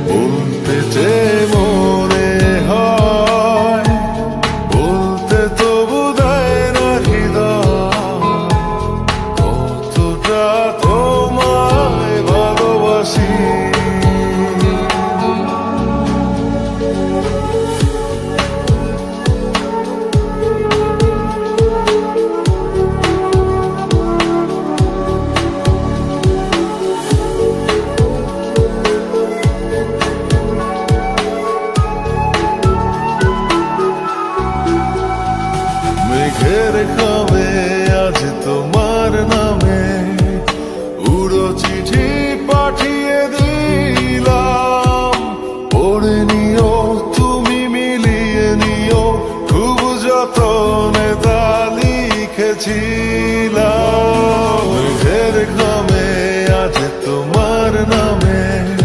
বলতে যে মনে হয়, বলতে তবু দেয় না হৃদয়, কতটা তোমায় ভালোবাসি। মেঘের